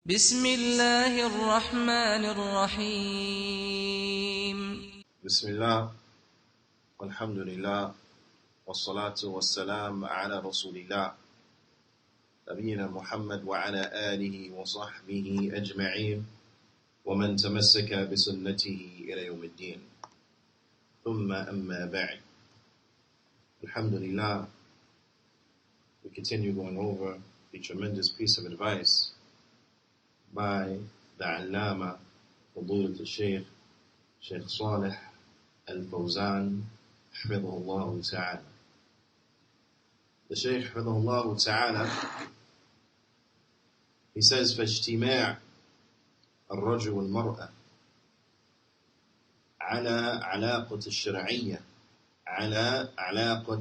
بسم الله الرحمن الرحيم بسم الله والحمد لله والصلاة والسلام على رسول الله نبينا محمد وعلى آله وصحبه أجمعين ومن تمسك بسنته إلى يوم الدين ثم أما بعد. Alhamdulillah, we continue going over the tremendous piece of advice by the Allama Fadilat al-Shaykh Salih al-Fawzan Hafidhahullah Ta'ala. The Shaykh Hafidhahullah Ta'ala, he says, فاجتماع الرجل والمرأة على علاقة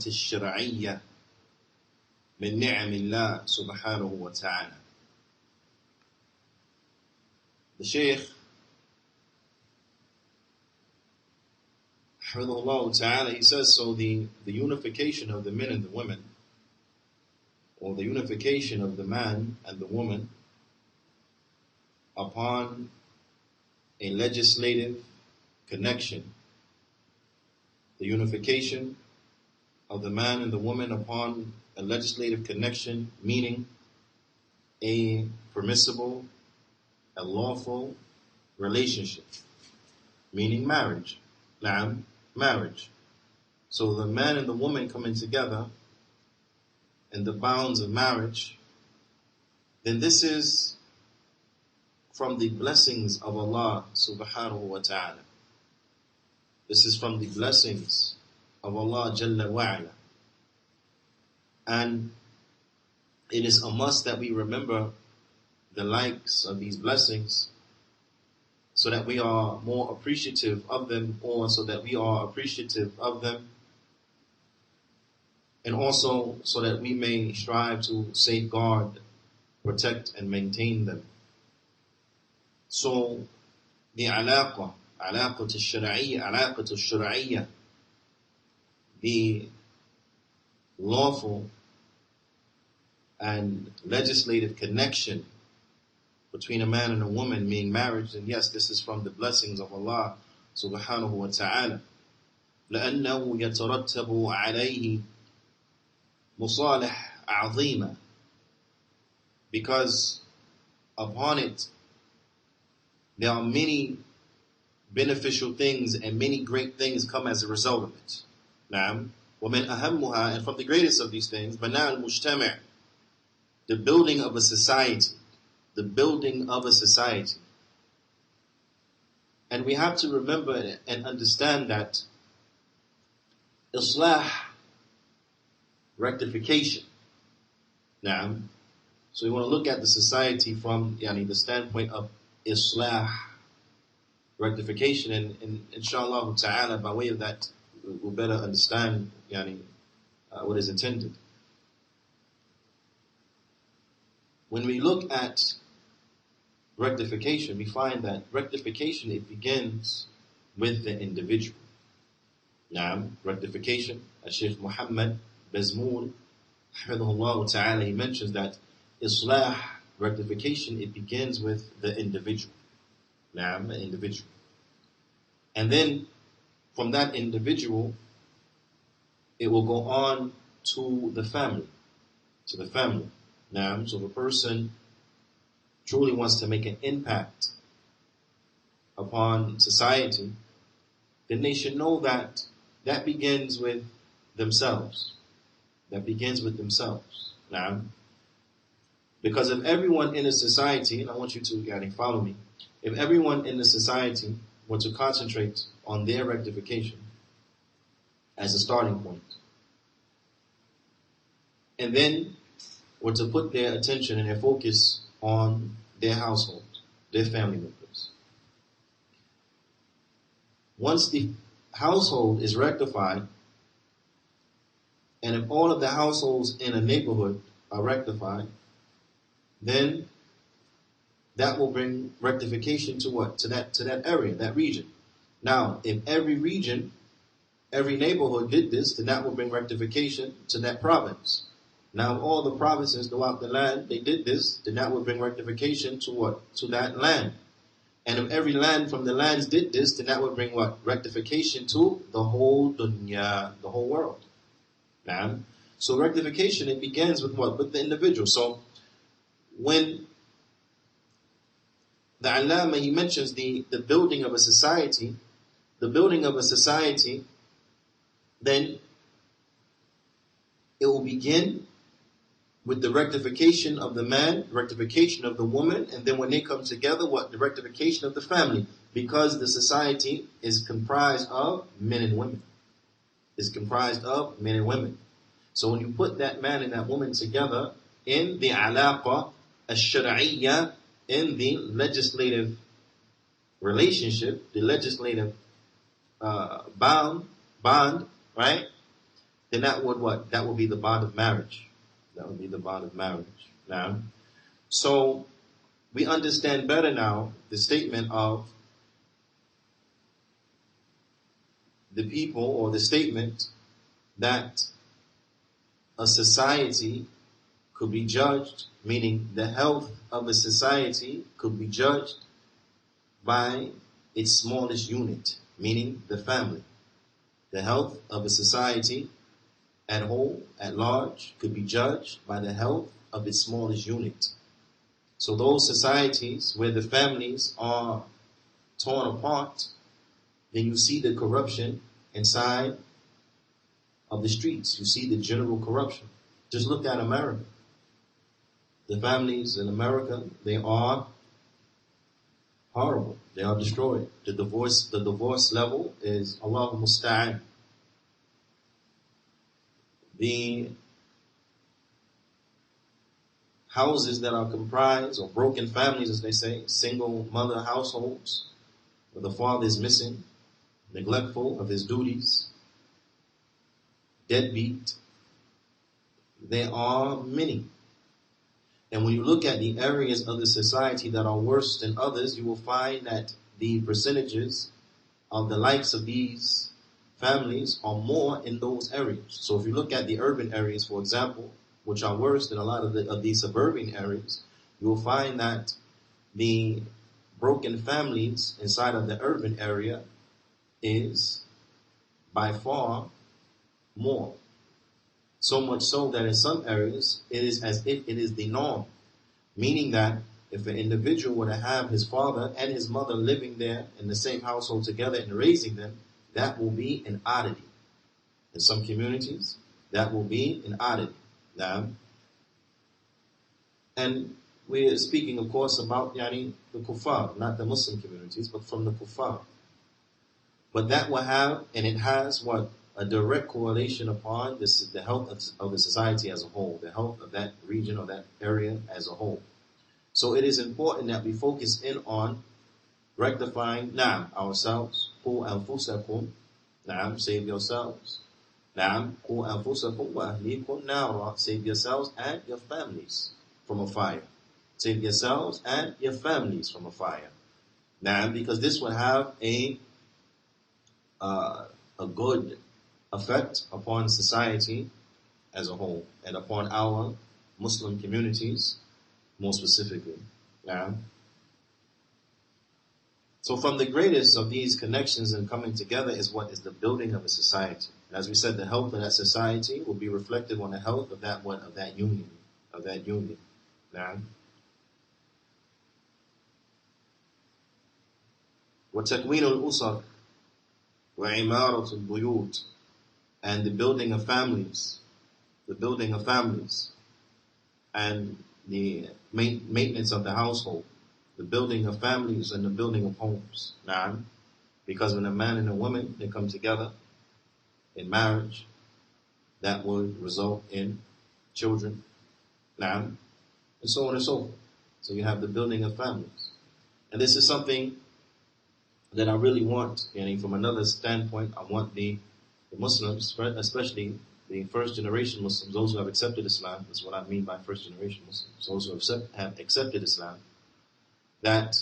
الشرعية من نعم الله سبحانه وتعالى. The Shaykh Hafidhahullah Ta'ala, he says, so the unification of the men and the women, or the unification of the man and the woman upon a legislative connection, the unification of the man and the woman upon a legislative connection, meaning a permissible, a lawful relationship, meaning marriage. Marriage. So the man and the woman coming together in the bounds of marriage, then this is from the blessings of Allah subhanahu wa ta'ala. This is from the blessings of Allah Jalla wa'ala. And it is a must that we remember the likes of these blessings so that we are more appreciative of them, or so that we are appreciative of them, and also so that we may strive to safeguard, protect, and maintain them. So the علاقة الشرعية, the lawful and legislative connection between a man and a woman, meaning marriage, and yes, this is from the blessings of Allah subhanahu wa ta'ala. لأنه يترتب عليه مصالح عظيمة, because upon it there are many beneficial things and many great things come as a result of it. نعم. ومن أهمها, and from the greatest of these things, بناء المجتمع, the building of a society. The building of a society. And we have to remember and understand that Islah, rectification. Naam. So we want to look at the society from the standpoint of Islah, rectification, and inshallah ta'ala, by way of that, we'll better understand what is intended. When we look at rectification, we find that rectification, it begins with the individual. Naam, rectification, Shaykh Muhammad Bazmoul, Hafidhahullah Ta'ala, he mentions that Islah, rectification, it begins with the individual. Naam, the individual. And then from that individual, it will go on to the family. Naam, so the person truly wants to make an impact upon society, then they should know that that begins with themselves. Now, because if everyone in a society, and I want you to follow me, if everyone in the society were to concentrate on their rectification as a starting point, and then were to put their attention and their focus on their household, their family members. Once the household is rectified, and if all of the households in a neighborhood are rectified, then that will bring rectification to what? To that area, that region. Now, if every region, every neighborhood did this, then that will bring rectification to that province. Now, all the provinces throughout the land, they did this, then that would bring rectification to what? To that land. And if every land from the lands did this, then that would bring what? Rectification to the whole dunya, the whole world. Now, so rectification, it begins with what? With the individual. So, when the Allama, he mentions the building of a society, then it will begin with the rectification of the man, rectification of the woman, and then when they come together, what? The rectification of the family. Because the society is comprised of men and women. It's comprised of men and women. So when you put that man and that woman together in the alaqa al-shar'iyya, in the legislative relationship, the legislative bond, right? Then that would what? That would be the bond of marriage. That would be the bond of marriage. Now, so we understand better now the statement of the people, or the statement that a society could be judged, meaning the health of a society could be judged by its smallest unit, meaning the family. The health of a society at whole, at large, could be judged by the health of its smallest unit. So those societies where the families are torn apart, then you see the corruption inside of the streets. You see the general corruption. Just look at America. The families in America, they are horrible. They are destroyed. The divorce level is Allahu Musta'an. The houses that are comprised, or broken families as they say, single mother households, where the father is missing, neglectful of his duties, deadbeat, there are many. And when you look at the areas of the society that are worse than others, you will find that the percentages of the likes of these families are more in those areas. So if you look at the urban areas, for example, which are worse than a lot of the suburban areas, you will find that the broken families inside of the urban area is by far more. So much so that in some areas it is as if it is the norm. Meaning that if an individual were to have his father and his mother living there in the same household together and raising them, that will be an oddity. In some communities, that will be an oddity. Now, and we are speaking, of course, about the kuffar, not the Muslim communities, but from the kuffar. But that will have, and it has what? A direct correlation upon this, the health of the society as a whole, the health of that region or that area as a whole. So it is important that we focus in on rectifying, ourselves, qu anfusakum, save yourselves, qu anfusakum wa ahlikum nara, save yourselves and your families from a fire. Save yourselves and your families from a fire. Because this will have a good effect upon society as a whole and upon our Muslim communities more specifically. So from the greatest of these connections and coming together is what is the building of a society. And as we said, the health of that society will be reflected on the health of that union. وتكوين الأسر وعمارة البيوت, and the building of families, and the maintenance of the household, the building of families and the building of homes. Because when a man and a woman, they come together in marriage, that would result in children, and so on and so forth. So you have the building of families. And this is something that I really want, from another standpoint. I want the Muslims, especially the first generation Muslims, those who have accepted Islam, that's what I mean by first generation Muslims, those who have accepted Islam, that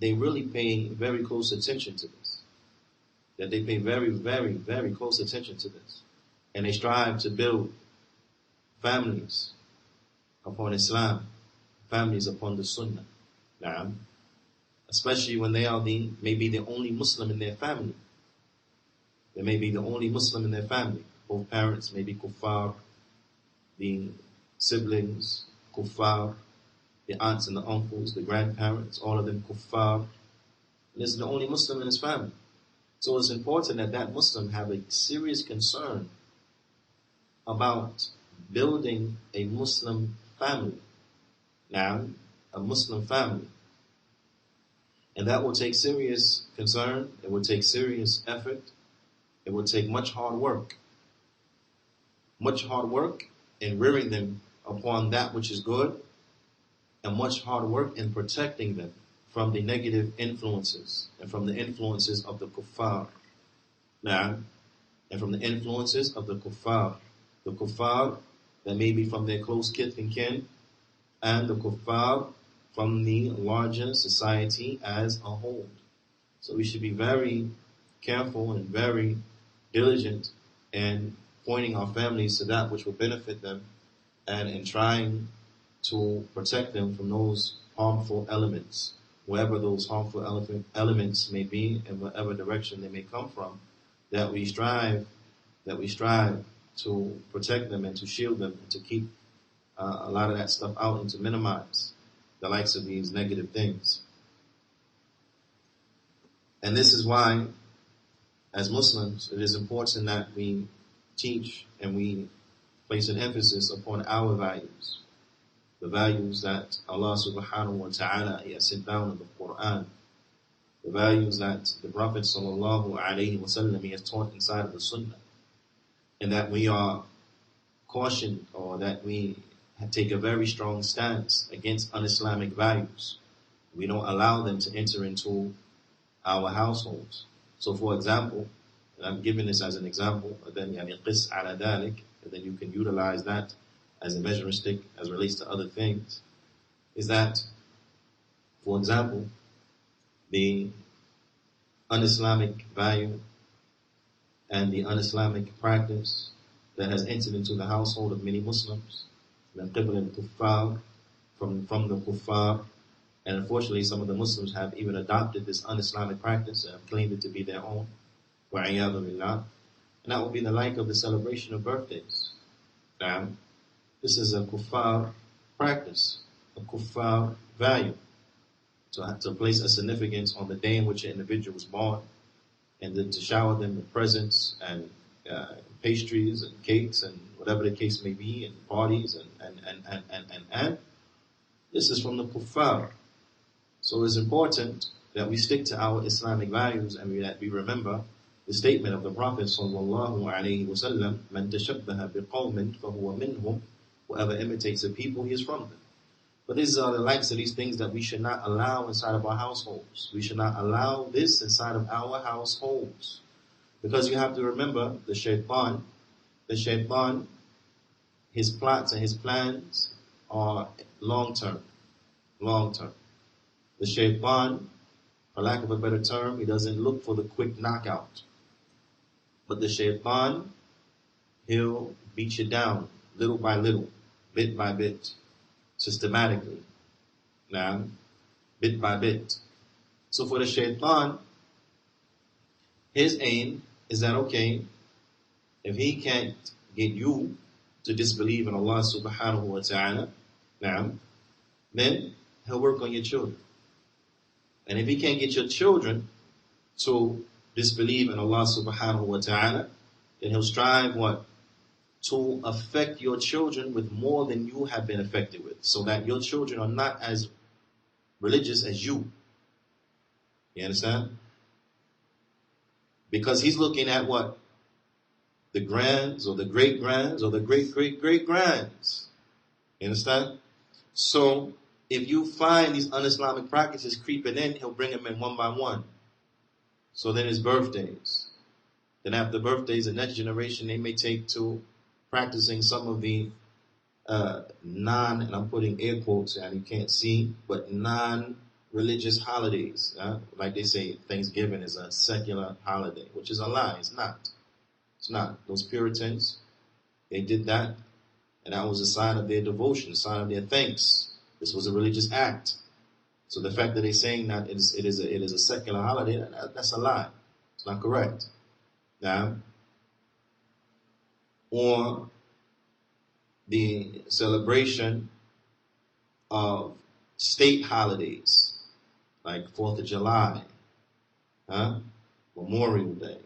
they really pay very close attention to this. That they pay very, very, very close attention to this. And they strive to build families upon Islam, families upon the Sunnah. Naam. Especially when they are maybe the only Muslim in their family. They may be the only Muslim in their family. Both parents may be kuffar, the siblings, kuffar, the aunts and the uncles, the grandparents, all of them kuffar. And this is the only Muslim in his family. So it's important that that Muslim have a serious concern about building a Muslim family. Now, a Muslim family. And that will take serious concern, it will take serious effort, it will take much hard work. Much hard work in rearing them upon that which is good, and much hard work in protecting them from the negative influences and from the influences of the kuffar. Now, and from the influences of the kuffar that may be from their close kith and kin, and the kuffar from the larger society as a whole. So we should be very careful and very diligent in pointing our families to that which will benefit them, and in trying to protect them from those harmful elements, wherever those harmful elements may be, and whatever direction they may come from, that we strive to protect them and to shield them and to keep a lot of that stuff out and to minimize the likes of these negative things. And this is why, as Muslims, it is important that we teach and we place an emphasis upon our values. The values that Allah subhanahu wa ta'ala has set down in the Qur'an. The values that the Prophet sallallahu alayhi wa sallam has taught inside of the Sunnah. And that we are cautioned, or that we take a very strong stance against un-Islamic values. We don't allow them to enter into our households. So for example, and I'm giving this as an example, and then qis ala dhalik, and then you can utilize that as a measuring stick as it relates to other things, is that, for example, the un-Islamic value and the un-Islamic practice that has entered into the household of many Muslims, from the kuffar, and unfortunately some of the Muslims have even adopted this un-Islamic practice and have claimed it to be their own, wa'iyadu billah, and that will be the like of the celebration of birthdays. Now, this is a kuffar practice, a kuffar value, to place a significance on the day in which an individual was born, and then to shower them with presents and pastries and cakes and whatever the case may be, and parties and this is from the kuffar. So it's important that we stick to our Islamic values, and that we remember the statement of the Prophet sallallahu alaihi wasallam, "Man tashabbaha biqawmin fahuwa minhum." Whoever imitates a people, he is from them. But these are the likes of these things that we should not allow inside of our households. We should not allow this inside of our households. Because you have to remember, the shaitan, his plots and his plans are long-term. The shaitan, for lack of a better term, he doesn't look for the quick knockout. But the shaitan, he'll beat you down little by little, bit by bit, systematically. Now, bit by bit. So for the shaitan, his aim is that, okay, if he can't get you to disbelieve in Allah subhanahu wa ta'ala, now, then he'll work on your children. And if he can't get your children to disbelieve in Allah subhanahu wa ta'ala, then he'll strive what? To affect your children with more than you have been affected with, so that your children are not as religious as you. You understand? Because he's looking at what? The grands, or the great-grands, or the great-great-great-grands. You understand? So, if you find these un-Islamic practices creeping in, he'll bring them in one by one. So then it's birthdays. Then after birthdays, the next generation, they may take to practicing some of the and I'm putting air quotes and you can't see, but non-religious holidays. Like they say, Thanksgiving is a secular holiday, which is a lie. It's not. Those Puritans, they did that And that was a sign of their devotion, a sign of their thanks. This was a religious act. So the fact that they're saying that it is a secular holiday, that's a lie. It's not correct. Now, or the celebration of state holidays like 4th of July, Memorial Day,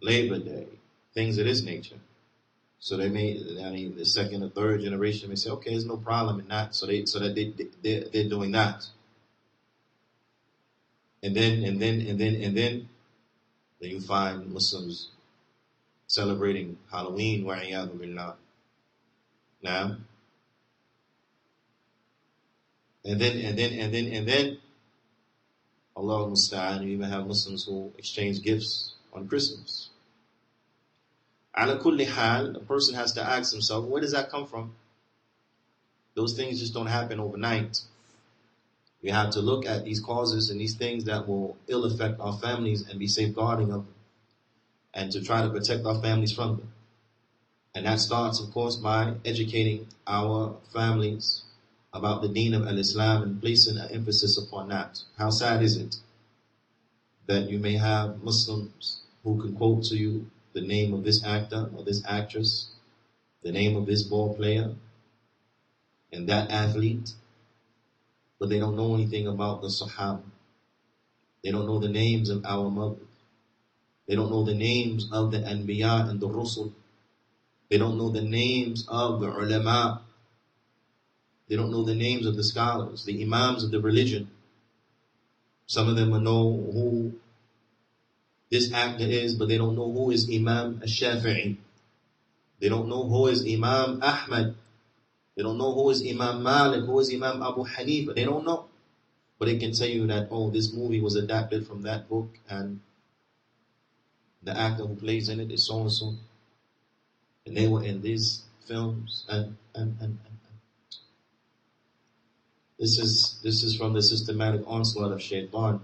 Labor Day, things of this nature. So they the second or third generation may say, okay, there's no problem in that. So they're doing that. And then you find Muslims celebrating Halloween, wa'iyadu billah. Now, and then Allah musta'an, you even have Muslims who exchange gifts on Christmas. Ala kulli hal, a person has to ask himself, where does that come from? Those things just don't happen overnight. We have to look at these causes and these things that will ill affect our families and be safeguarding of them, and to try to protect our families from them. And that starts, of course, by educating our families about the deen of al-Islam and placing an emphasis upon that. How sad is it that you may have Muslims who can quote to you the name of this actor or this actress, the name of this ball player and that athlete, but they don't know anything about the Sahaba. They don't know the names of our mothers. They don't know the names of the Anbiya and the Rusul. They don't know the names of the ulama. They don't know the names of the scholars, the imams of the religion. Some of them will know who this actor is, but they don't know who is Imam al-Shafi'i. They don't know who is Imam Ahmad. They don't know who is Imam Malik, who is Imam Abu Hanifa. They don't know. But they can tell you that, oh, this movie was adapted from that book and the actor who plays in it is so and so. And they were in these films and. This is from the systematic onslaught of shaitan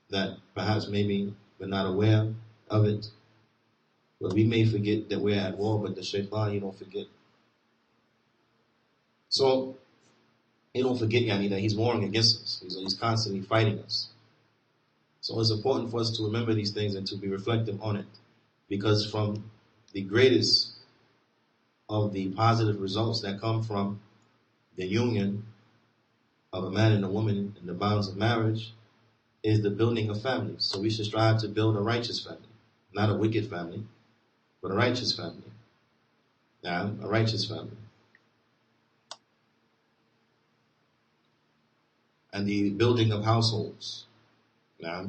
that perhaps maybe we're not aware of it. But we may forget that we're at war, but the shaitan, you don't forget. So, you don't forget, Yani, that he's warring against us. He's constantly fighting us. So it's important for us to remember these things and to be reflective on it. Because from the greatest of the positive results that come from the union of a man and a woman in the bonds of marriage is the building of families. So we should strive to build a righteous family. Not a wicked family, but a righteous family. Yeah, a righteous family. And the building of households. Yeah.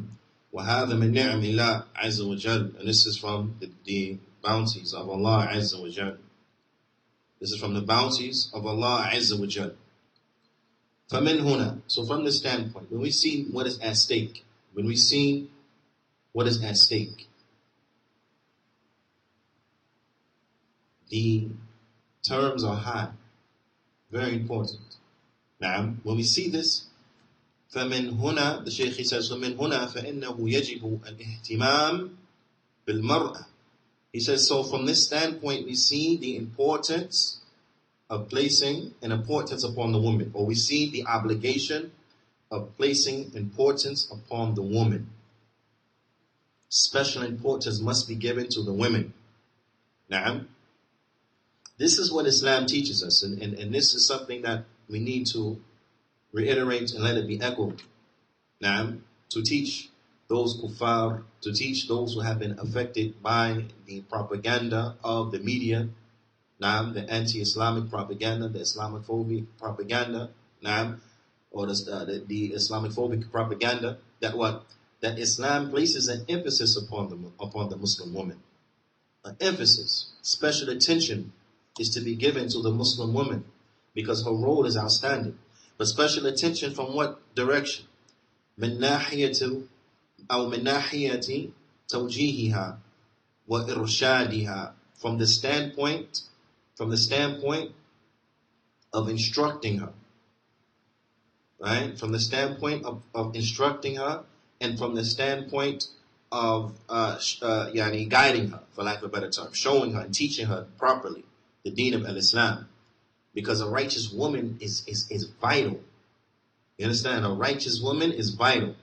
وَهَذَا مِنْ نِعْمِ اللَّهِ عَزَّ وَجَلَّ. And this is from the bounties of Allah Azza wa Jal. This is from the bounties of Allah Azza wa Jal. فَمِنْ هُنَا. So from this standpoint, when we see what is at stake, the terms are high. Very important. Now, when we see this, فَمِنْ هُنَا, the Shaykh says, فَمِنْ هُنَا فَإِنَّهُ يَجِبُ الْإِهْتِمَامِ بِالْمَرْأَةِ. He says, so from this standpoint, we see the importance of placing an importance upon the woman, or we see the obligation of placing importance upon the woman. Special importance must be given to the women. Now, this is what Islam teaches us, and this is something that we need to reiterate and let it be echoed. Now, to teach those kuffar, to teach those who have been affected by the propaganda of the media, the anti-Islamic propaganda, the Islamophobic propaganda, or the Islamophobic propaganda, that Islam places an emphasis upon the Muslim woman. An emphasis, special attention is to be given to the Muslim woman because her role is outstanding. But special attention from what direction? من ناحية توجيهها وإرشادها, from the standpoint of instructing her, right? From the standpoint of instructing her, and from the standpoint of guiding her, for lack of a better term, showing her and teaching her properly. the deen of al-Islam. Because a righteous woman is vital. You understand? A righteous woman is vital.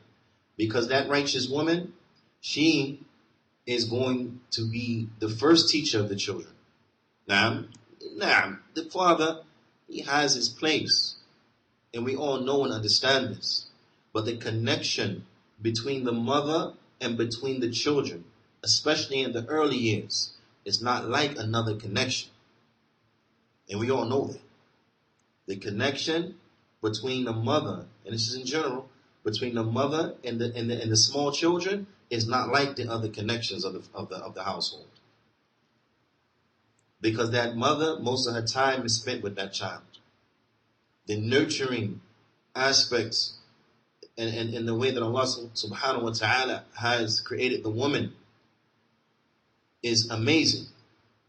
Because that righteous woman, she is going to be the first teacher of the children. Now, the father, he has his place. And we all know and understand this. But the connection between the mother and between the children, especially in the early years, is not like another connection. And we all know that. The connection between the mother, and this is in general, between the mother and the small children is not like the other connections of the household. Because that mother, most of her time is spent with that child. The nurturing aspects and the way that Allah subhanahu wa ta'ala has created the woman is amazing.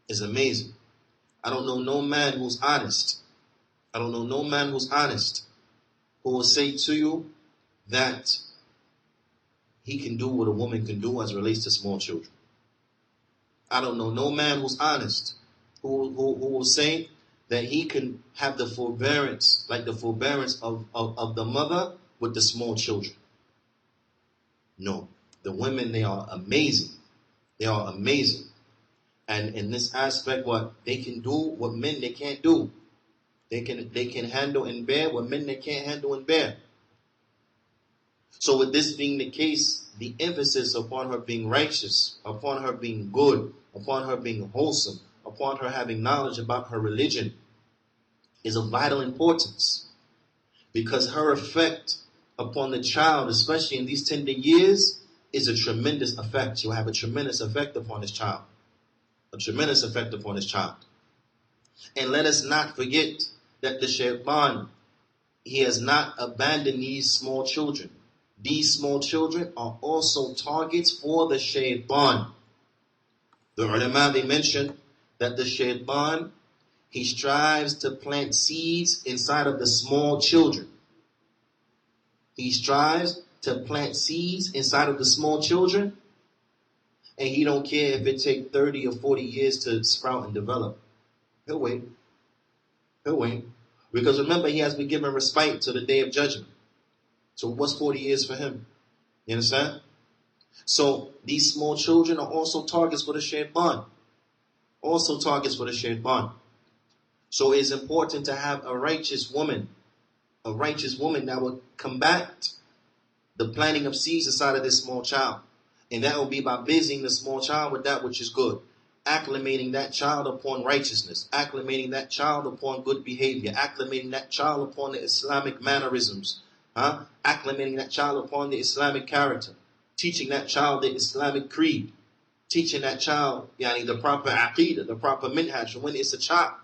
Is amazing. I don't know no man who's honest. I don't know no man who's honest who will say to you that he can do what a woman can do as it relates to small children. I don't know no man who's honest who will say that he can have the forbearance, like the forbearance of the mother with the small children. No. The women, they are amazing. They are amazing. And in this aspect, what they can do, what men they can't do. They can handle and bear what men they can't handle and bear. So with this being the case, the emphasis upon her being righteous, upon her being good, upon her being wholesome, upon her having knowledge about her religion is of vital importance. Because her effect upon the child, especially in these tender years, is a tremendous effect. She'll have a tremendous effect upon his child. A tremendous effect upon his child. And let us not forget that the shaitan, he has not abandoned these small children. These small children are also targets for the shaitan. The ulama, they mention that the shaitan, he strives to plant seeds inside of the small children. He strives to plant seeds inside of the small children, and he don't care if it takes 30 or 40 years to sprout and develop. He'll wait. He'll wait. Because remember, he has been given respite to the day of judgment. So what's 40 years for him? You understand? So these small children are also targets for the shaitan. Also targets for the shaitan. So it's important to have a righteous woman that will combat the planting of seeds inside of this small child. And that will be by busying the small child with that which is good. Acclimating that child upon righteousness. Acclimating that child upon good behavior. Acclimating that child upon the Islamic mannerisms. Acclimating that child upon the Islamic character. Teaching that child the Islamic creed. Teaching that child the proper aqeedah, the proper minhaj when it's a child.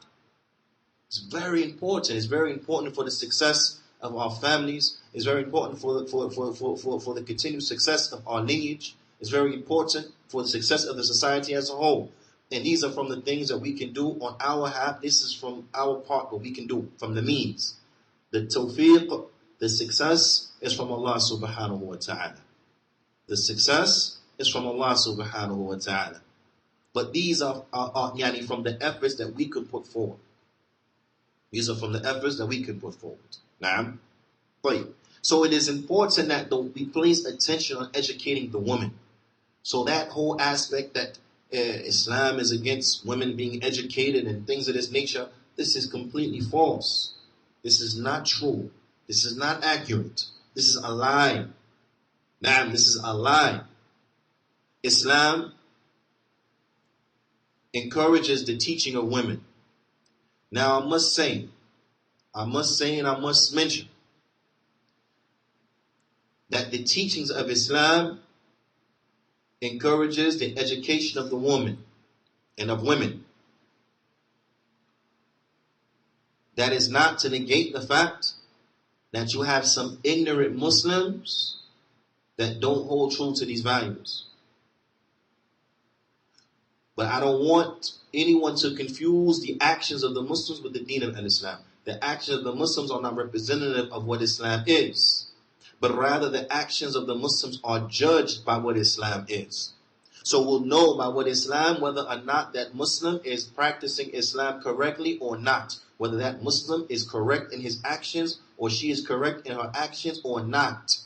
It's very important. It's very important for the success of our families. It's very important for the continued success of our lineage. It's very important for the success of the society as a whole. And these are from the things that we can do on our half. This is from our part, what we can do, from the means. The tawfiq, the success is from Allah subhanahu wa ta'ala. The success is from Allah subhanahu wa ta'ala. But these are from the efforts that we could put forward. These are from the efforts that we could put forward. Naam. So it is important that we place attention on educating the woman. So that whole aspect that Islam is against women being educated and things of this nature, this is completely false. This is not true. This is not accurate. This is a lie. Naam, this is a lie. Islam encourages the teaching of women. Now I must say and I must mention that the teachings of Islam encourages the education of the woman and of women. That is not to negate the fact that you have some ignorant Muslims that don't hold true to these values. But I don't want anyone to confuse the actions of the Muslims with the deen of Islam. The actions of the Muslims are not representative of what Islam is, but rather the actions of the Muslims are judged by what Islam is. So we'll know by what Islam, whether or not that Muslim is practicing Islam correctly or not. Whether that Muslim is correct in his actions or she is correct in her actions or not.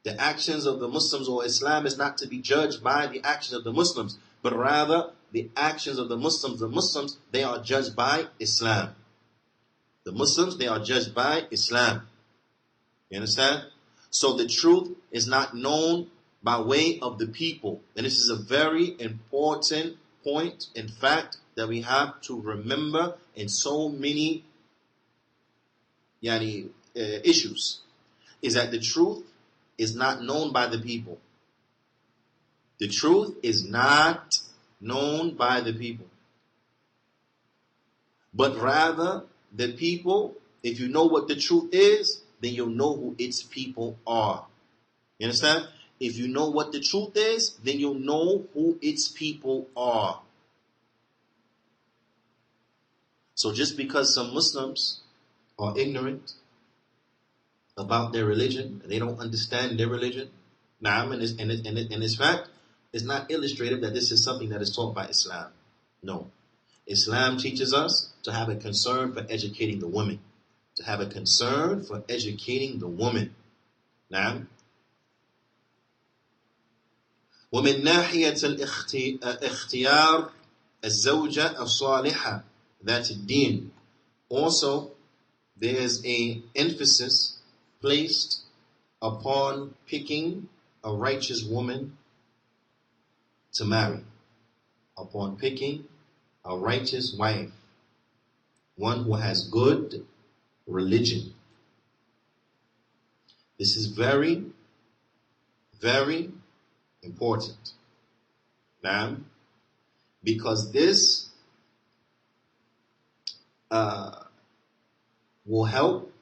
The actions of the Muslims or Islam is not to be judged by the actions of the Muslims, but rather the actions of the Muslims, they are judged by Islam. The Muslims, they are judged by Islam. You understand? So the truth is not known by way of the people. And this is a very important point, in fact, that we have to remember in so many issues. Is that the truth is not known by the people. The truth is not known by the people. But rather, the people, if you know what the truth is, then you'll know who its people are. You understand? If you know what the truth is, then you'll know who its people are. So just because some Muslims are ignorant about their religion, and they don't understand their religion, and it's fact, it's not illustrative that this is something that is taught by Islam. No. Islam teaches us to have a concern for educating the women. To have a concern for educating the woman. نعم. ومن ناحية اختيار الزوجة الصالحة ذات الدين. Also, there is an emphasis placed upon picking a righteous woman to marry. Upon picking a righteous wife. One who has good religion. This is very, very important. Now, because this will help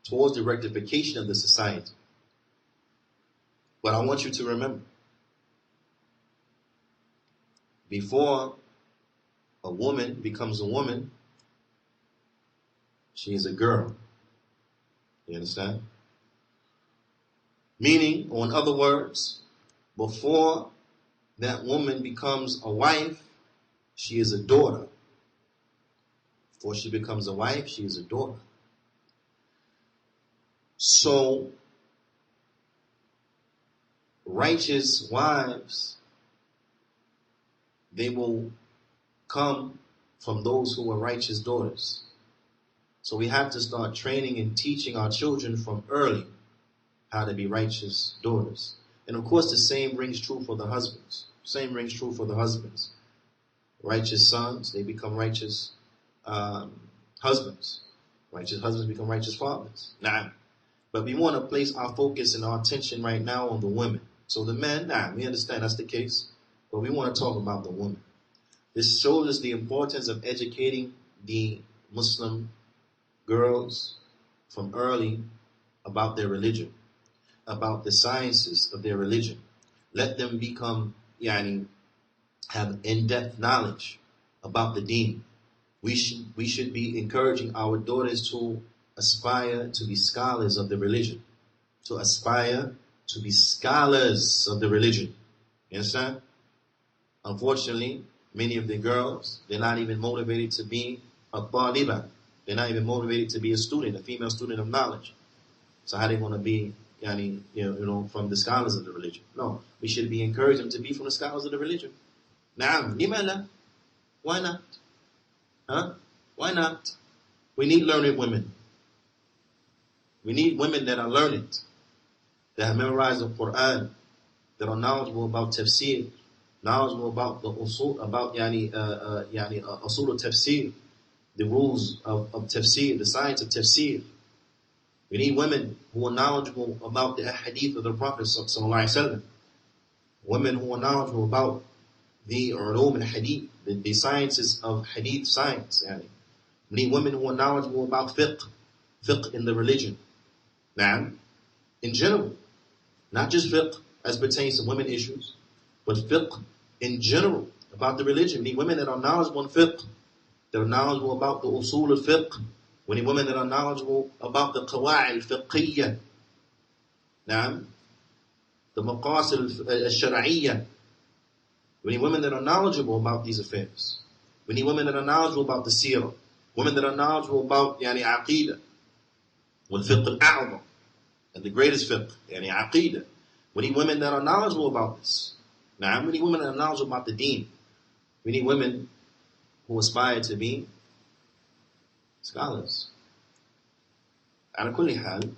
towards the rectification of the society. But I want you to remember, before a woman becomes a woman, she is a girl. You understand? Meaning, or in other words, before that woman becomes a wife, she is a daughter. Before she becomes a wife, she is a daughter. So, righteous wives, they will come from those who are righteous daughters. So we have to start training and teaching our children from early how to be righteous daughters. And of course the same rings true for the husbands. Same rings true for the husbands. Righteous sons, they become righteous husbands. Righteous husbands become righteous fathers. Nah. But we want to place our focus and our attention right now on the women. So the men, we understand that's the case. But we want to talk about the women. This shows us the importance of educating the Muslim girls from early about their religion, about the sciences of their religion. Let them become, have in-depth knowledge about the deen. We should be encouraging our daughters to aspire to be scholars of the religion. To aspire to be scholars of the religion. You understand? Unfortunately, many of the girls, they're not even motivated to be a taliba. They're not even motivated to be a student, a female student of knowledge. So how they want to be, from the scholars of the religion? No, we should be encouraging them to be from the scholars of the religion. Naam, limala. Why not? Huh? Why not? We need learned women. We need women that are learned, that have memorized the Qur'an, that are knowledgeable about tafsir, knowledgeable about the usul, about usul al-tafsir, the rules of tafsir, the science of tafsir. We need women who are knowledgeable about the hadith of the Prophet sallallahu alaihi wasallam. Women who are knowledgeable about the ulum al-hadith, the sciences of hadith science. We need women who are knowledgeable about fiqh in the religion. Now, in general, not just fiqh as pertains to women issues, but fiqh in general about the religion. We need women that are knowledgeable in fiqh, that are knowledgeable about the usul al-fiqh. We need women that are knowledgeable about the qawa'i al-fiqhiyya. Now, the maqasid al-shar'iyya. We need women that are knowledgeable about these affairs. We need women that are knowledgeable about the seerah. Women that are knowledgeable about aqidah. والفقه الأعظم. And the greatest fiqh, aqidah. We need women that are knowledgeable about this. Now, we need women that are knowledgeable about the deen. We need women who aspire to be scholars. على كل حال,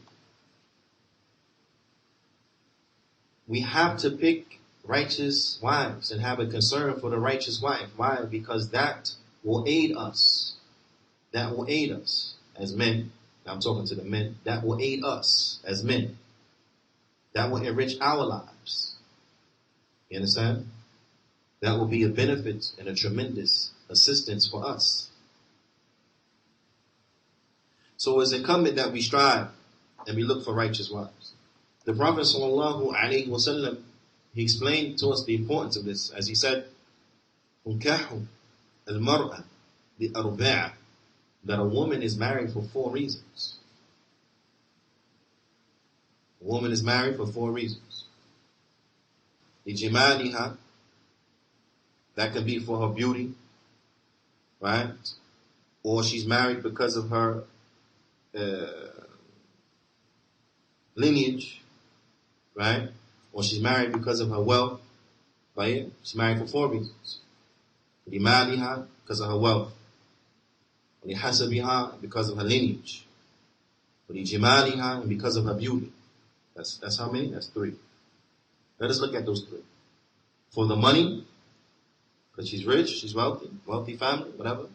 we have to pick righteous wives and have a concern for the righteous wife. Why? Because that will aid us. That will aid us as men. Now I'm talking to the men. That will aid us as men. That will enrich our lives. You understand? That will be a benefit and a tremendous assistance for us. So it's incumbent that we strive and we look for righteous wives. The Prophet ﷺ, he explained to us the importance of this, as he said, "Unkahu al-mar'a bi-arba'a," that a woman is married for 4 reasons. A woman is married for 4 reasons. Lijimaliha, that can be for her beauty, right? Or she's married because of her lineage, right? Or she's married because of her wealth, right? She's married for 4 reasons. Limaliha, because of her wealth. Lihasabiha, because of her lineage. Lijimaliha, and because of her beauty. That's how many? That's 3. Let us look at those 3. For the money, because she's rich, she's wealthy family, whatever.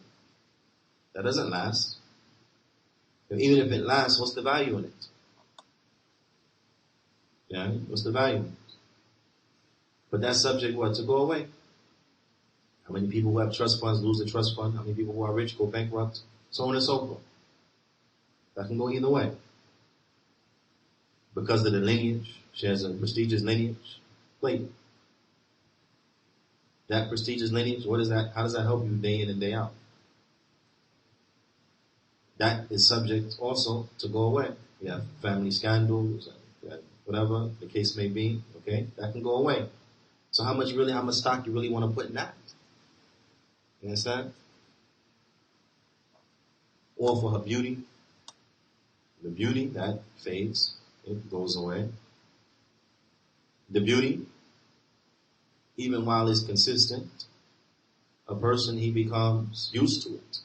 That doesn't last. And even if it lasts, what's the value in it? Yeah, what's the value in it? But that's subject what? To go away. How many people who have trust funds lose the trust fund? How many people who are rich go bankrupt? So on and so forth. That can go either way. Because of the lineage, she has a prestigious lineage. Wait. That prestigious lineage, what is that? How does that help you day in and day out? That is subject also to go away. You have family scandals, whatever the case may be, okay? That can go away. So how much stock you really want to put in that? You understand? Or for her beauty. The beauty, that fades. It goes away. The beauty, even while it's consistent, a person, he becomes used to it.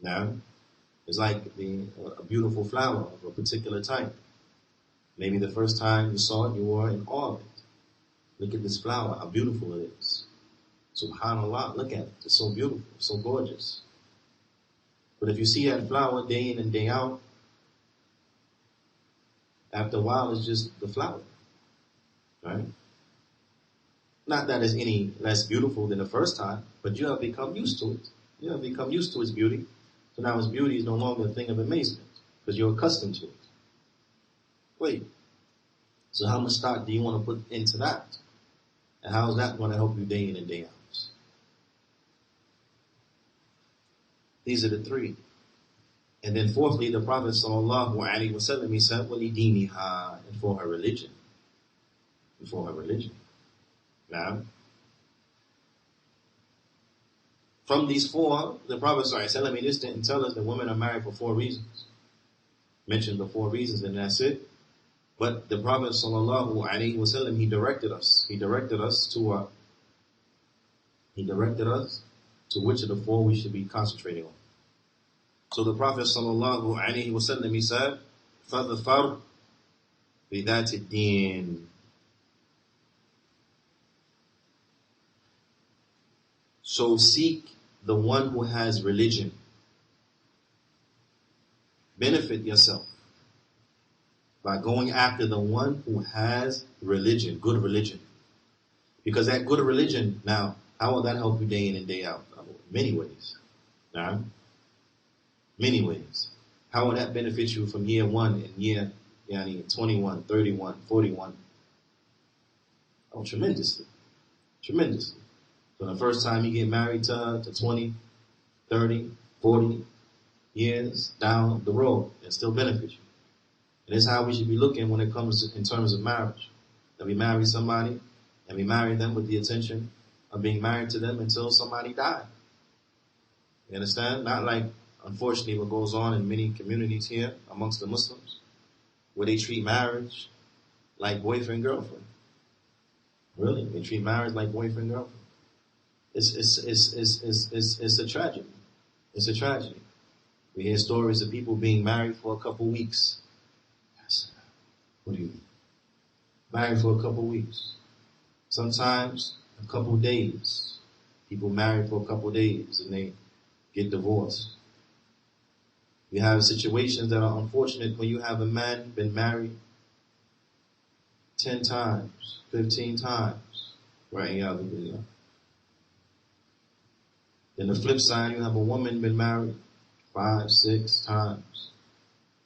Now, it's like a beautiful flower of a particular type. Maybe the first time you saw it, you were in awe of it. Look at this flower, how beautiful it is. SubhanAllah, look at it. It's so beautiful, so gorgeous. But if you see that flower day in and day out, after a while, it's just the flower. Right? Not that it's any less beautiful than the first time, but you have become used to it. You have become used to its beauty. So now its beauty is no longer a thing of amazement, because you're accustomed to it. Wait. So how much stock do you want to put into that? And how is that going to help you day in and day out? These are the 3. And then fourthly, the Prophet ﷺ, he said, وَلِدِينِهَا, and for her religion. And for her religion. Now, from these 4, the Prophet ﷺ, he just didn't tell us that women are married for 4 reasons. Mentioned the 4 reasons and that's it. But the Prophet ﷺ, he directed us. He directed us to what? He directed us to which of the 4 we should be concentrating on. So the Prophet ﷺ, he said, فَظْفَرْ بِذَاتِ الدِّينِ. So seek the one who has religion. Benefit yourself by going after the one who has religion, good religion. Because that good religion, now, how will that help you day in and day out? Many ways. Now, many ways. How will that benefit you from year 1 and year 21, 31, 41? Oh, tremendously. Tremendously. So the first time you get married to 20, 30, 40 years down the road, it still benefits you. And this is how we should be looking when it comes to, in terms of marriage. That we marry somebody and we marry them with the intention of being married to them until somebody died. You understand? Not like, unfortunately, what goes on in many communities here amongst the Muslims, where they treat marriage like boyfriend, girlfriend. Really? They treat marriage like boyfriend, girlfriend. It's a tragedy. It's a tragedy. We hear stories of people being married for a couple weeks. What do you mean? Married for a couple weeks. Sometimes a couple days. People married for a couple days and they get divorced. We have situations that are unfortunate when you have a man been married 10 times, 15 times. Right? Then the flip side, you have a woman been married 5, 6 times.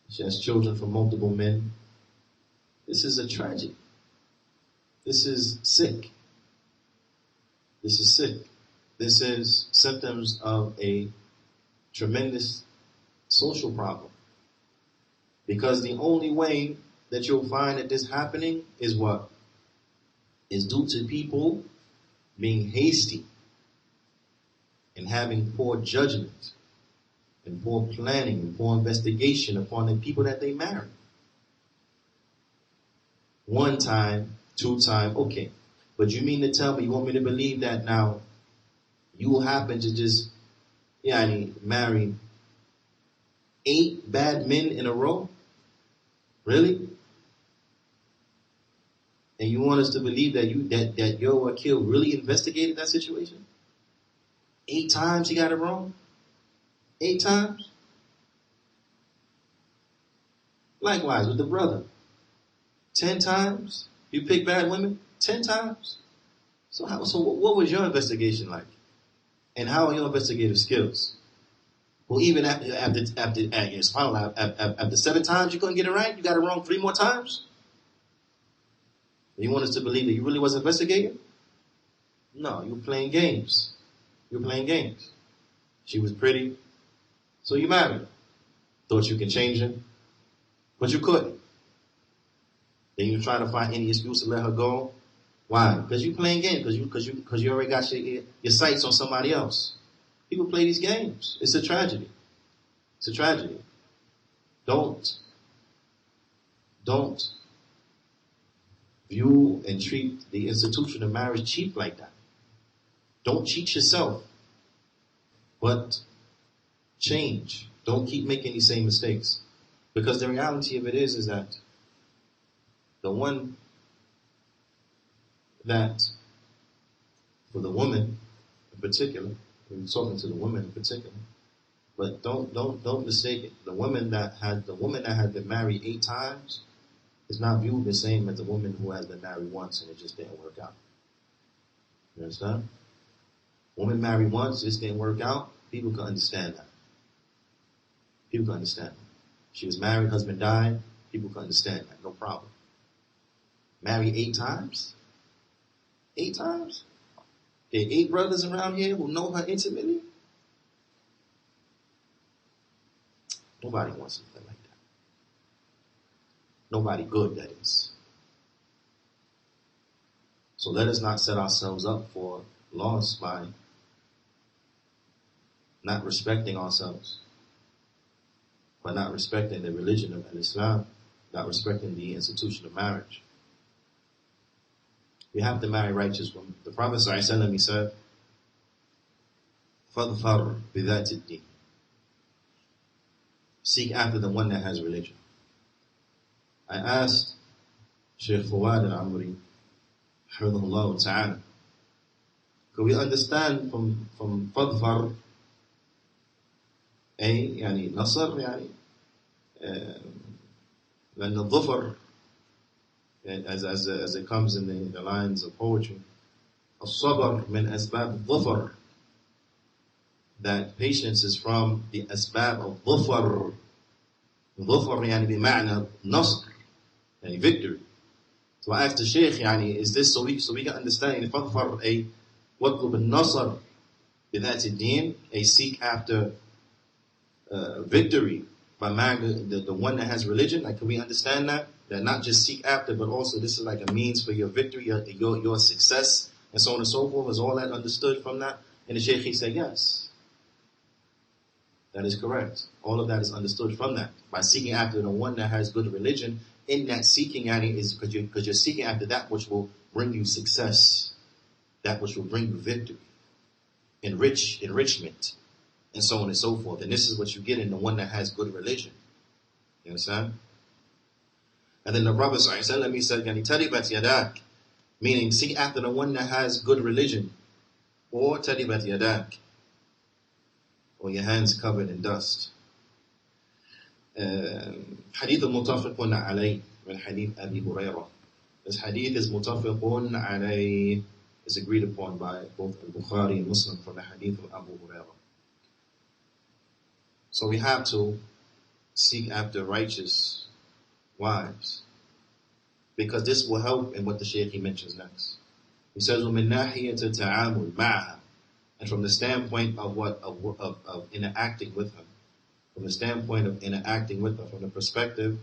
She has children from multiple men. This is a tragedy. This is sick. This is sick. This is symptoms of a tremendous social problem. Because the only way that you'll find that this happening is what? Is due to people being hasty and having poor judgment and poor planning and poor investigation upon the people that they marry. 1 time, 2 time, okay. But you mean to tell me, you want me to believe that now you happen to just marry 8 bad men in a row? Really? And you want us to believe that your Wakil really investigated that situation? 8 times he got it wrong? 8 times? Likewise with the brother. 10 times? You pick bad women? 10 times? So what was your investigation like? And how are your investigative skills? Well, even after 7 times you couldn't get it right? You got it wrong 3 more times? You want us to believe that you really was investigating? No, you were playing games. You were playing games. She was pretty, so you married her. Thought you could change her, but you couldn't. Then you try to find any excuse to let her go. Why? Because you playing games. Because you already got your sights on somebody else. People play these games. It's a tragedy. It's a tragedy. Don't view and treat the institution of marriage cheap like that. Don't cheat yourself, but change. Don't keep making these same mistakes. Because the reality of it is that the one that, for the woman in particular, we're talking to the woman in particular, but don't mistake it. The woman that had been married 8 times is not viewed the same as the woman who has been married once and it just didn't work out. You understand? Woman married once, just didn't work out. People can understand that. People can understand that. She was married, husband died. People can understand that. No problem. Married 8 times? 8 times? There are 8 brothers around here who know her intimately? Nobody wants something like that. Nobody good, that is. So let us not set ourselves up for loss by not respecting ourselves, by not respecting the religion of Islam, not respecting the institution of marriage. We have to marry righteous women. The Prophet ﷺ, he said, فَظْفَرْ بِذَاتِ الدِّينِ. Seek after the one that has religion. I asked Shaykh Fawad al-Amri, Hafidhahullah ta'ala, could we understand from فَظْفَرْ يعني نصر يعني لأن الظفر as it comes in the lines of poetry, الصبر من أسباب الظفر, that patience is from the أسباب of ظفر. ظفر يعني بمعنى نصر, يعني victory. So I asked the Shaykh, يعني, is this so we can understand فظفر a واطلب النصر بذات الدين, a seek after victory by marrying the one that has religion? Like, can we understand that? That not just seek after, but also this is like a means for your victory, your success and so on and so forth. Is all that understood from that? And the Shaykh, he said, yes. That is correct. All of that is understood from that. By seeking after the one that has good religion, in that seeking, yani, is because you're seeking after that which will bring you success, that which will bring you victory, enrichment, and so on and so forth. And this is what you get in the one that has good religion. You understand? And then the Prophet ﷺ, he said, yani, taribat yadak, meaning seek after the one that has good religion, or taribat yadak, or your hands covered in dust. Hadith mutafiqun alayh, min hadith Abi Hurairah. This hadith is mutafiqun alayh, is agreed upon by both Bukhaari and Muslim from the hadith of Abu Hurairah. So we have to seek after righteous wives, because this will help in what the Shaykh mentions next. He says, وَمِن نَاحِيَةِ التَّعَامُلِ مَعَهَا, and from the standpoint of interacting with her, from the standpoint of interacting with her, from the perspective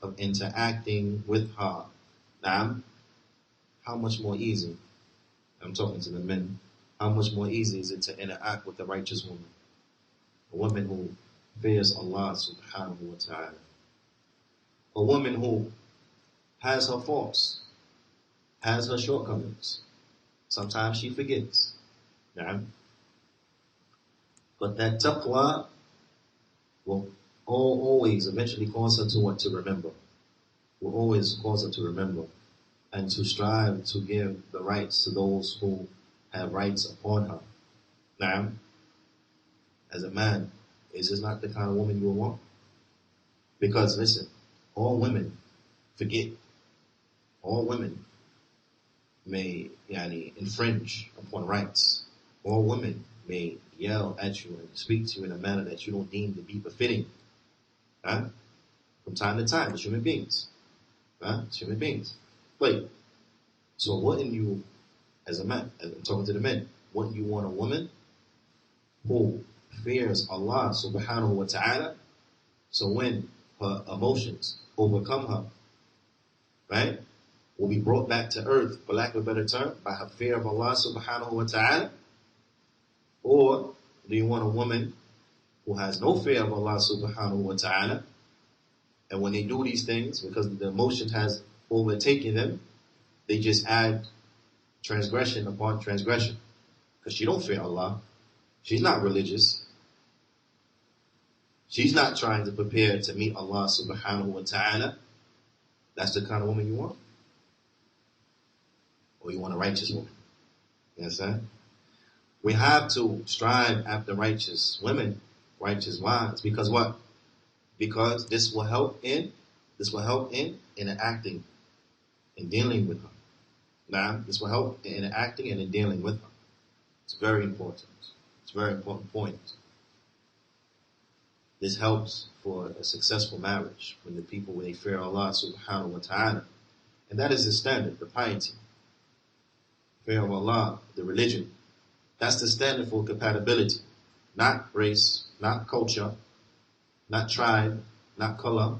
of interacting with her. Now, how much more easy, I'm talking to the men, how much more easy is it to interact with a righteous woman? A woman who fears Allah subhanahu wa ta'ala. A woman who has her faults, has her shortcomings. Sometimes she forgets. Yeah. But that taqwa will always eventually cause her to want to remember. Will always cause her to remember and to strive to give the rights to those who have rights upon her. Now, as a man, is this not the kind of woman you want? Because listen, all women forget. All women may infringe upon rights. All women may yell at you and speak to you in a manner that you don't deem to be befitting. From time to time, it's human beings. It's human beings. Wait, so wouldn't you, as a man, I'm talking to the men, wouldn't you want a woman who fears Allah subhanahu wa ta'ala? So when her emotions overcome her, right, will be brought back to earth, for lack of a better term, by her fear of Allah subhanahu wa ta'ala? Or do you want a woman who has no fear of Allah subhanahu wa ta'ala, and when they do these things, because the emotion has overtaken them, they just add transgression upon transgression? Because she don't fear Allah. She's not religious. She's not trying to prepare to meet Allah subhanahu wa ta'ala. That's the kind of woman you want? Or you want a righteous woman? You understand? We have to strive after righteous women, righteous wives, because what? Because this will help in interacting and dealing with her. Now, this will help in interacting and in dealing with her. It's very important. It's a very important point. This helps for a successful marriage when the people, when they fear Allah subhanahu wa ta'ala. And that is the standard, the piety. Fear of Allah, the religion. That's the standard for compatibility. Not race, not culture, not tribe, not color,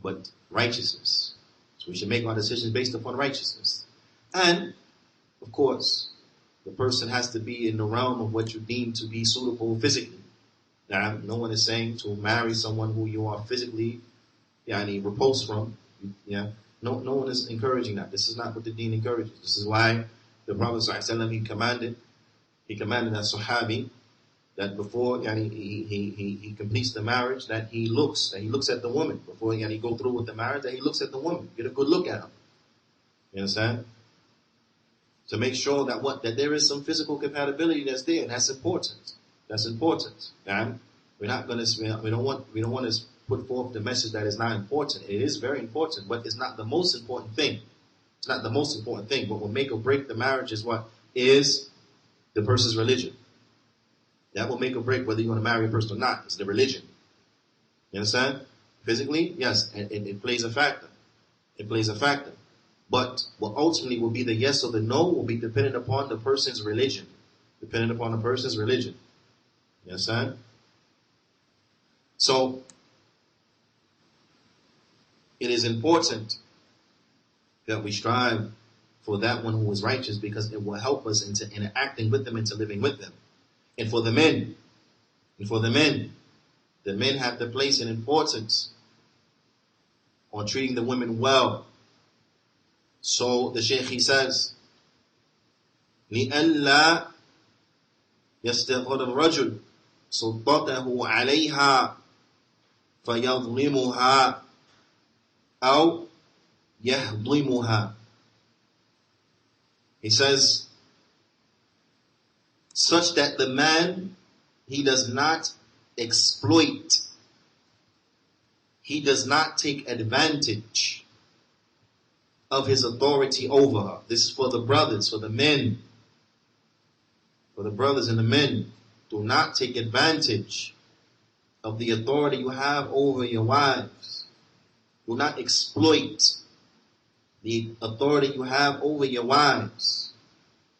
but righteousness. So we should make our decisions based upon righteousness. And, of course, the person has to be in the realm of what you deem to be suitable physically. Now, no one is saying to marry someone who you are physically repulsed from. Yeah, no one is encouraging that. This is not what the deen encourages. This is why the Prophet ﷺ, he commanded that Sahabi that before he completes the marriage, that he looks at the woman before he go through with the marriage. That he looks at the woman, get a good look at her. You understand? To make sure that there is some physical compatibility that's there, and that's important. That's important. And we don't want to put forth the message that is not important. It is very important, but it's not the most important thing. It's not the most important thing. What will make or break the marriage is what is the person's religion. That will make or break whether you want to marry a person or not. It's the religion. You understand? Physically, yes, it plays a factor. It plays a factor. But what ultimately will be the yes or the no will be dependent upon the person's religion. Dependent upon the person's religion. You understand? So, it is important that we strive for that one who is righteous, because it will help us into interacting with them, into living with them. And for the men, the men have to place an importance on treating the women well. So the Shaykh, he says, لِأَلَّا يَسْتَغْرَ الرَّجُلُ سُلْطَتَهُ عَلَيْهَا فَيَظْلِمُهَا أَوْ يَهْضِمُهَا. He says, such that the man, he does not exploit, he does not take advantage of his authority over her. This is for the brothers, for the men, for the brothers and the men. Do not take advantage of the authority you have over your wives. Do not exploit the authority you have over your wives,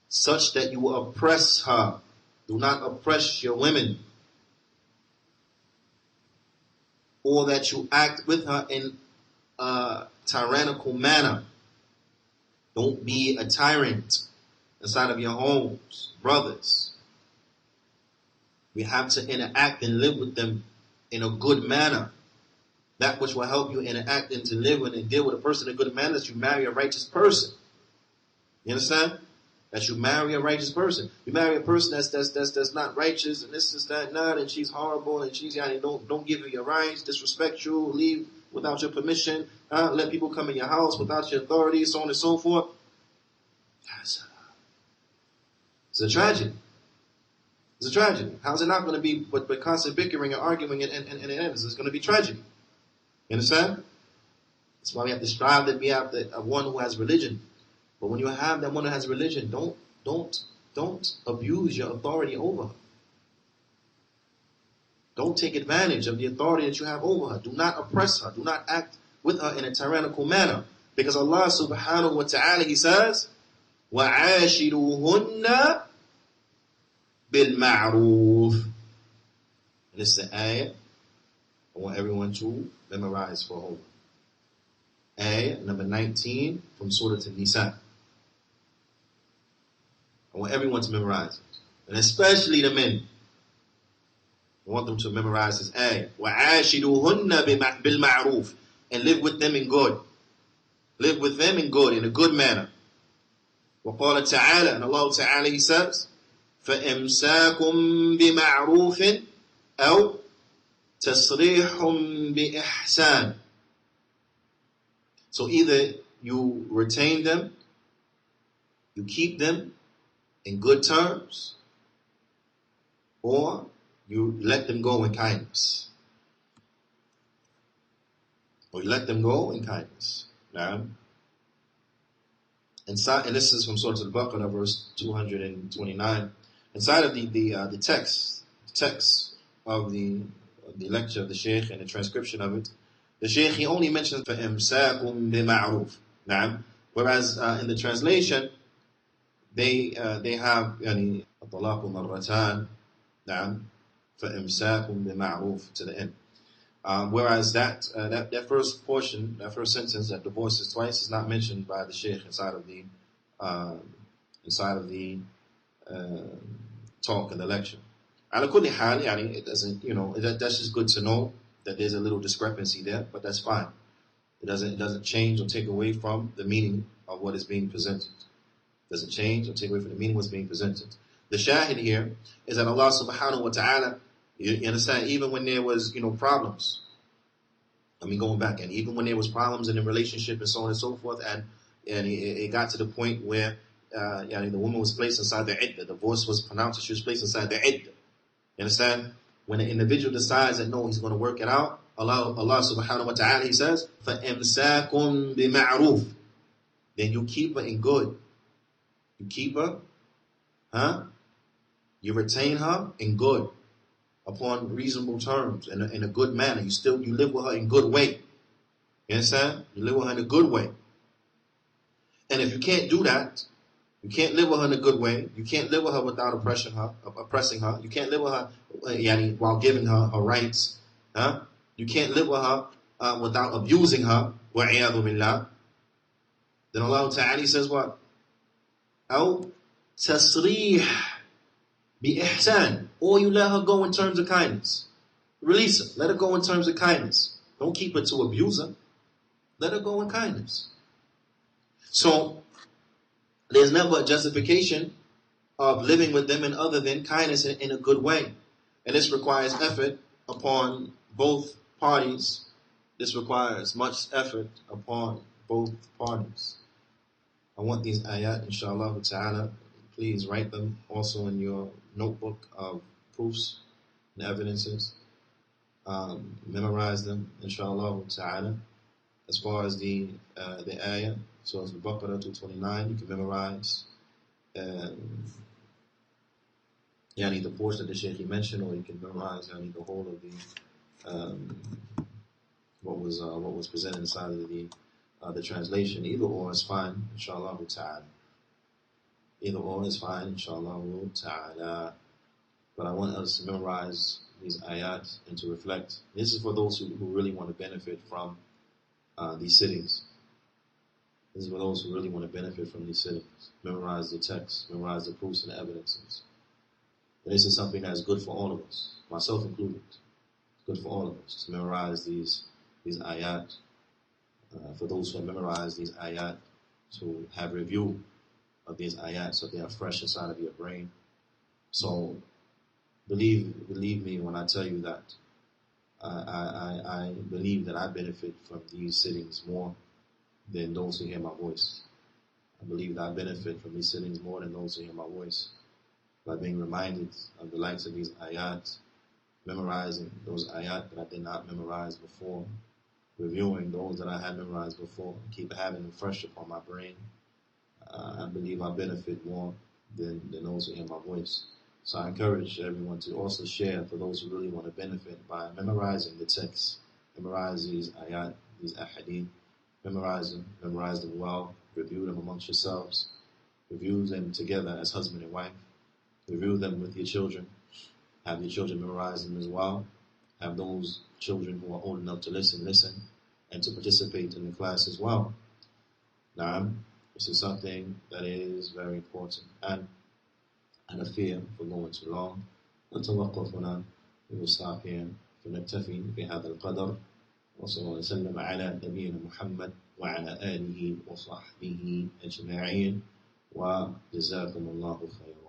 such that you will oppress her. Do not oppress your women, or that you act with her in a tyrannical manner. Don't be a tyrant inside of your homes, brothers. We have to interact and live with them in a good manner. That which will help you interact and to live with and deal with a person in a good manner is you marry a righteous person. You understand? That you marry a righteous person. You marry a person that's not righteous, and this is that, not, and she's horrible, and she's don't give you your rights, disrespect you, leave without your permission, let people come in your house without your authority, so on and so forth. It's a tragedy. It's a tragedy. How's it not going to be but constant bickering and arguing and it ends? It's going to be tragedy. You understand? That's why we have to strive that we have one who has religion. But when you have that one who has religion, don't abuse your authority over her. Don't take advantage of the authority that you have over her. Do not oppress her. Do not act with her in a tyrannical manner. Because Allah subhanahu wa ta'ala, He says, وَعَاشِرُوهُنَّ بِالْمَعْرُوفِ. And this is an ayah I want everyone to memorize for home. Ayah number 19 from Surah An-Nisa. I want everyone to memorize it. And especially the men. I want them to memorize this ayah. وَعَاشِرُوهُنَّ بِالْمَعْرُوفِ. And live with them in good. Live with them in good, in a good manner. وَقَالَ تَعَالَى. And Allah Ta'ala, He says, فَإِمْسَاكُمْ بِمَعْرُوفٍ أَوْ تَصْرِيحٌ بِإِحْسَانٍ. So either you retain them, you keep them in good terms, or you let them go in kindness. Or you let them go in kindness. Now, and this is from Surah Al-Baqarah, verse 229. Inside of the text of the lecture of the Shaykh and the transcription of it, the Shaykh, he only mentions فَإِمْسَاكُمْ بِمَعْرُوفٍ. Now, whereas in the translation, they have يعني الطلاق مرتان. نعم فإمساكم بمعروف to the end. Whereas that first portion, that first sentence, that divorce is twice, is not mentioned by the Shaykh inside of the talk and the lecture. على كل حال, يعني it doesn't, that's just good to know that there's a little discrepancy there, but that's fine. It doesn't change or take away from the meaning of what is being presented. It doesn't change or take away from the meaning of what's being presented. The shahid here is that Allah subhanahu wa ta'ala, you understand, even when there was, problems, going back, and even when there was problems in the relationship and so on and so forth, and it got to the point where the woman was placed inside the iddah, divorce was pronounced, she was placed inside the iddah. You understand? When an individual decides that no, he's going to work it out, Allah subhanahu wa ta'ala, He says, فَإِمْسَاكُمْ بِمَعْرُوفٍ. Then you keep her in good. You keep her, you retain her in good, upon reasonable terms, in a good manner. You live with her in a good way. You understand? You live with her in a good way. And if you can't do that, you can't live with her in a good way. You can't live with her without oppressing her. You can't live with her while giving her rights. You can't live with her without abusing her. وَعِيَاذُ بِاللَّهِ. Then Allah Ta'ala says what? أو تسريح بإحسان, or you let her go in terms of kindness. Release her. Let her go in terms of kindness. Don't keep her to abuse her. Let her go in kindness. So, there's never a justification of living with them in other than kindness in a good way. And this requires effort upon both parties. This requires much effort upon both parties. I want these ayat, inshallah ta'ala. Please write them also in your notebook of proofs and evidences. Memorize them, inshallah ta'ala. As far as the ayah, so as Bukhaari 229, you can memorize the portion that the Shaykh mentioned, or you can memorize the whole of the what was presented inside of the translation. Either or is fine, inshallah ta'ala. Either or is fine, inshallah ta'ala. But I want us to memorize these ayat and to reflect. This is for those who really want to benefit from these sittings. This is for those who really want to benefit from these sittings. Memorize the text, memorize the proofs and the evidences. And this is something that's good for all of us, myself included. It's good for all of us to memorize these ayat. For those who have memorized these ayat, to have review of these ayat so they are fresh inside of your brain. So believe me when I tell you that I believe that I benefit from these sittings more than those who hear my voice. I believe that I benefit from these sittings more than those who hear my voice. By being reminded of the likes of these ayat, memorizing those ayat that I did not memorize before, reviewing those that I had memorized before, keep having them fresh upon my brain. I believe I benefit more than those who hear my voice. So I encourage everyone to also share for those who really want to benefit by memorizing the text. Memorize these ayat, these ahadith. Memorize them well. Review them amongst yourselves. Review them together as husband and wife. Review them with your children. Have your children memorize them as well. Have those children who are old enough to listen, and to participate in the class as well. Now, this is something that is very important. And I fear for going too long. نتوقف هنا. We will stop here. فنكتفي بهذا القدر. وصلى الله وسلم على نبينا محمد وعلى آله وصحبه أجمعين. وجزاكم الله خيرا.